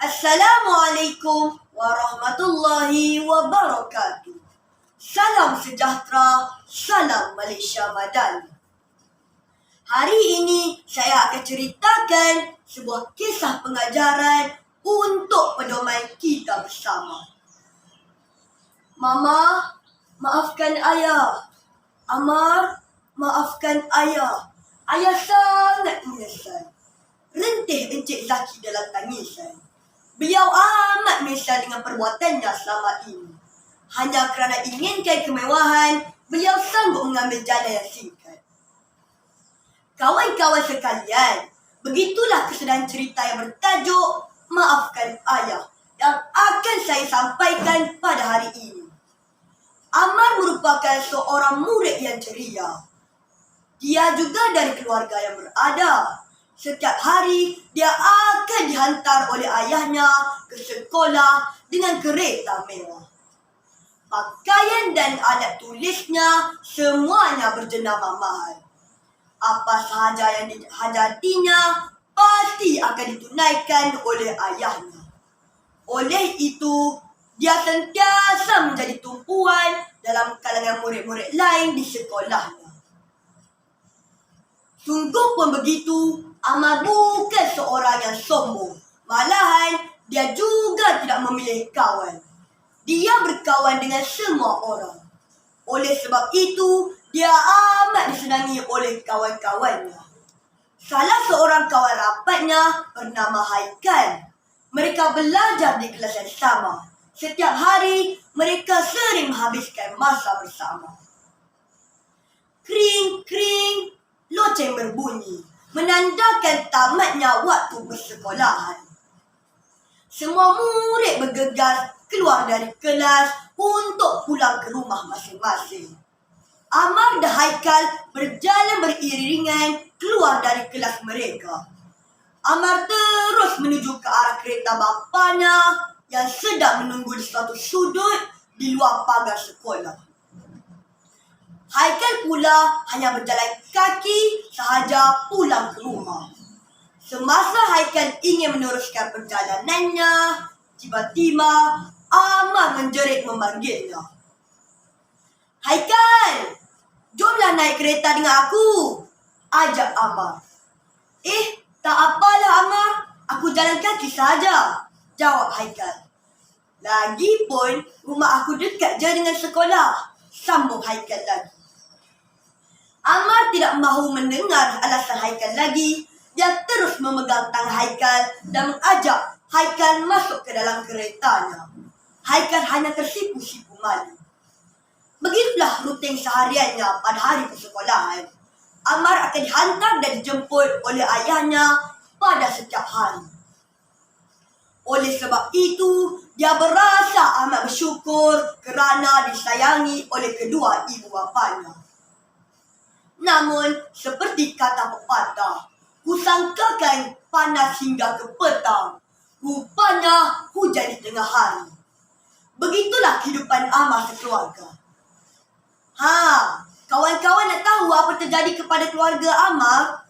Assalamualaikum warahmatullahi wabarakatuh. Salam sejahtera, salam Malaysia Madani. Hari ini saya akan ceritakan sebuah kisah pengajaran untuk pedoman kita bersama. Mama, maafkan ayah. Amar, maafkan ayah. Ayah sangat menyesal. Rentih Encik Zaki dalam tangisan. Beliau amat menyesal dengan perbuatannya selama ini. Hanya kerana inginkan kemewahan, beliau sanggup mengambil jalan yang singkat. Kawan-kawan sekalian, begitulah kesudahan cerita yang bertajuk Maafkan Ayah yang akan saya sampaikan pada hari ini. Amar merupakan seorang murid yang ceria. Dia juga dari keluarga yang berada. Setiap hari, dia akan dihantar oleh ayahnya ke sekolah dengan kereta mewah. Pakaian dan alat tulisnya semuanya berjenama mahal. Apa sahaja yang dihajatinya pasti akan ditunaikan oleh ayahnya. Oleh itu, dia sentiasa menjadi tumpuan dalam kalangan murid-murid lain di sekolahnya. Sungguh pun begitu, Amar bukan seorang yang sombong. Malahan, dia juga tidak memilih kawan. Dia berkawan dengan semua orang. Oleh sebab itu, dia amat disenangi oleh kawan-kawannya. Salah seorang kawan rapatnya bernama Haikal. Mereka belajar di kelas yang sama. Setiap hari, mereka sering menghabiskan masa bersama. Kring-kring, loceng berbunyi, menandakan tamatnya waktu bersekolahan. Semua murid bergegas keluar dari kelas untuk pulang ke rumah masing-masing. Amar dan Haikal berjalan beriringan keluar dari kelas mereka. Amar terus menuju ke arah kereta bapanya yang sedang menunggu di suatu sudut di luar pagar sekolah. Haikal pula hanya berjalan kaki sahaja pulang ke rumah. Semasa Haikal ingin meneruskan perjalanannya, tiba-tiba Amar menjerit memanggilnya. Haikal, jomlah naik kereta dengan aku, ajak Amar. Tak apalah Amar, aku jalan kaki sahaja, jawab Haikal. Lagipun rumah aku dekat je dengan sekolah, sambung Haikal lagi. Amar tidak mahu mendengar alasan Haikal lagi. Dia terus memegang tangan Haikal dan mengajak Haikal masuk ke dalam keretanya. Haikal hanya tersipu-sipu malu. Begitulah rutin sehariannya pada hari persekolahan. Amar akan dihantar dan dijemput oleh ayahnya pada setiap hari. Oleh sebab itu, dia berasa amat bersyukur kerana disayangi oleh kedua ibu bapanya. Namun, seperti kata pepatah, kusangkakan panas hingga ke petang, rupanya hujan di tengah hari. Begitulah kehidupan Amar sekeluarga. Kawan-kawan nak tahu apa terjadi kepada keluarga Amar?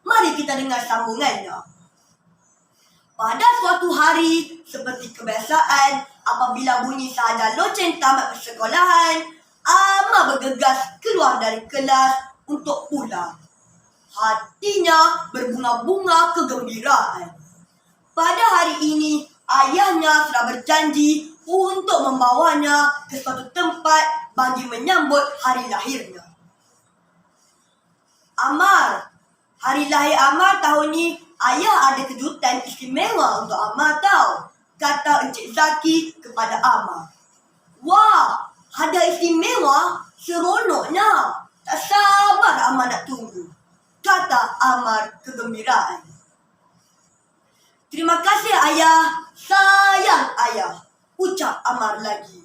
Mari kita dengar sambungannya. Pada suatu hari, seperti kebiasaan, apabila bunyi sahaja loceng tamat persekolahan, Amar bergegas keluar dari kelas untuk pulang. Hatinya berbunga-bunga kegembiraan. Pada hari ini, ayahnya sudah berjanji untuk membawanya ke suatu tempat bagi menyambut hari lahirnya. Amar, hari lahir Amar tahun ni, ayah ada kejutan istimewa untuk Amar tau, kata Encik Zaki kepada Amar. Wah, hadiah istimewa, seronoknya. Tak sabar Amar nak tunggu, kata Amar kegembiraan. Terima kasih ayah, sayang ayah, ucap Amar lagi.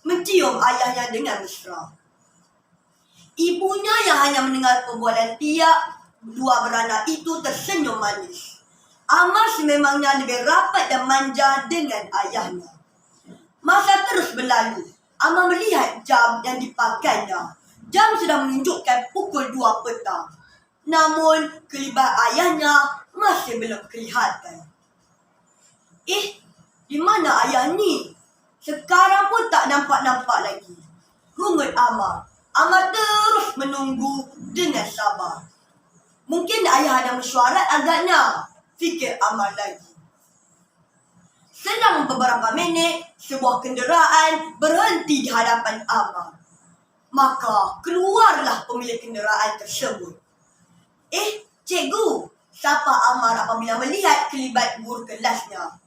Mencium ayahnya dengan mesra. Ibunya yang hanya mendengar perbualan tiap dua beranak itu tersenyum manis. Amar sememangnya lebih rapat dan manja dengan ayahnya. Masa terus berlalu. Amar melihat jam yang dipakainya. Jam sudah menunjukkan pukul 2 petang. Namun, kelibat ayahnya masih belum kelihatan. Di mana ayah ni? Sekarang pun tak nampak-nampak lagi. Rungut Amar. Amar terus menunggu dengan sabar. Mungkin ayah ada mesyuarat agaknya, fikir Amar lagi. Selang beberapa minit, sebuah kenderaan berhenti di hadapan Amar. Maka keluarlah pemilik kenderaan tersebut. Cikgu, sapa Amar apabila melihat kelibat guru kelasnya.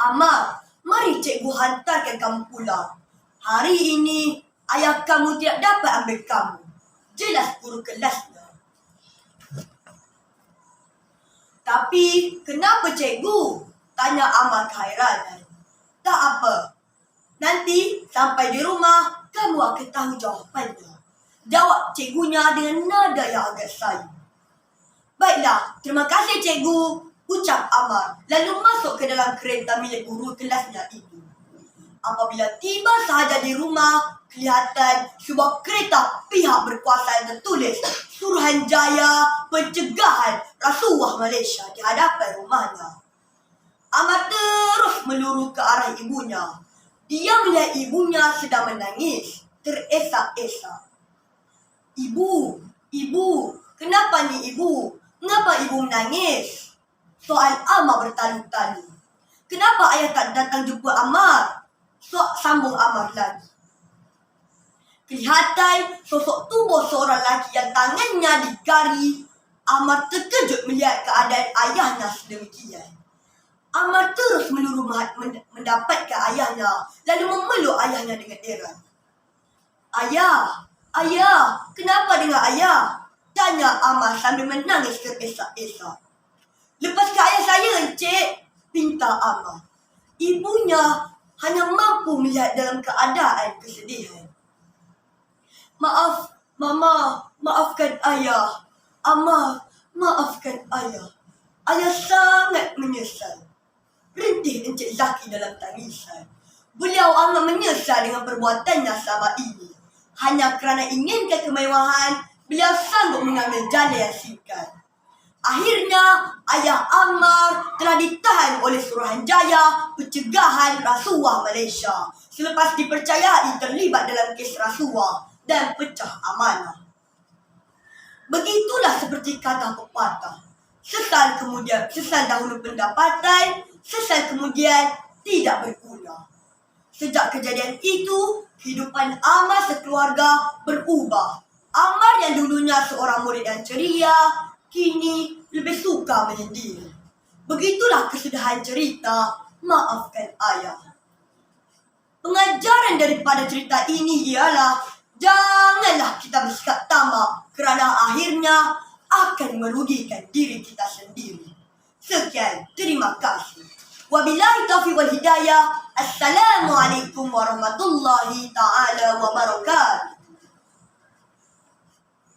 Amar, mari cikgu hantarkan kamu pulang. Hari ini, ayah kamu tidak dapat ambil kamu. Jelas guru kelasnya. Tapi, kenapa cikgu? Tanya Amar keheranan. Tak apa. Nanti, sampai di rumah, kamu akan tahu jawapannya. Jawab cikgunya dengan nada yang agak sayu. Baiklah, terima kasih cikgu, ucap Amar, lalu masuk ke dalam kereta milik guru kelasnya itu. Apabila tiba sahaja di rumah, kelihatan sebuah kereta pihak berkuasa yang tertulis Suruhanjaya Pencegahan Rasuah Malaysia di hadapan rumahnya. Amar terus meluru ke arah ibunya. Dia melihat ibunya sedang menangis, teresak-esak. Ibu, kenapa ni ibu? Mengapa ibu menangis? Soal Amar bertalu-talu. Kenapa ayah tak datang jumpa Amar? Sambung Amar lagi. Kelihatan sosok tubuh seorang lelaki yang tangannya digari. Amar terkejut melihat keadaan ayahnya sedemikian. Amar terus meluru mendapatkan ayahnya, lalu memeluk ayahnya dengan erat. Ayah, kenapa dengan ayah? Tanya Amar sambil menangis teresak-esak. Lepaskan ayah saya, encik, pinta Amar. Ibunya hanya mampu melihat dalam keadaan kesedihan. Maaf, Mama, maafkan ayah. Amar, maafkan ayah. Ayah sangat menyesal. Rintih Encik Zaki dalam tangisan. Beliau amat menyesal dengan perbuatannya selama ini. Hanya kerana inginkan kemewahan, beliau sanggup mengambil jalan yang singkat. Akhirnya, ayah Amar telah ditahan oleh Suruhanjaya Pencegahan Rasuah Malaysia selepas dipercayai terlibat dalam kes rasuah dan pecah amanah. Begitulah seperti kata pepatah. Sesal dahulu pendapatan, sesal kemudian tidak berguna. Sejak kejadian itu, kehidupan Amar sekeluarga berubah. Amar yang dulunya seorang murid yang ceria, kini lebih suka menyendiri. Begitulah kesudahan cerita Maafkan Ayah. Pengajaran daripada cerita ini ialah janganlah kita bersikap tamak kerana akhirnya akan merugikan diri kita sendiri. Sekian, terima kasih. Wabillahi taufiq wal hidayah. Assalamualaikum warahmatullahi taala wabarakatuh.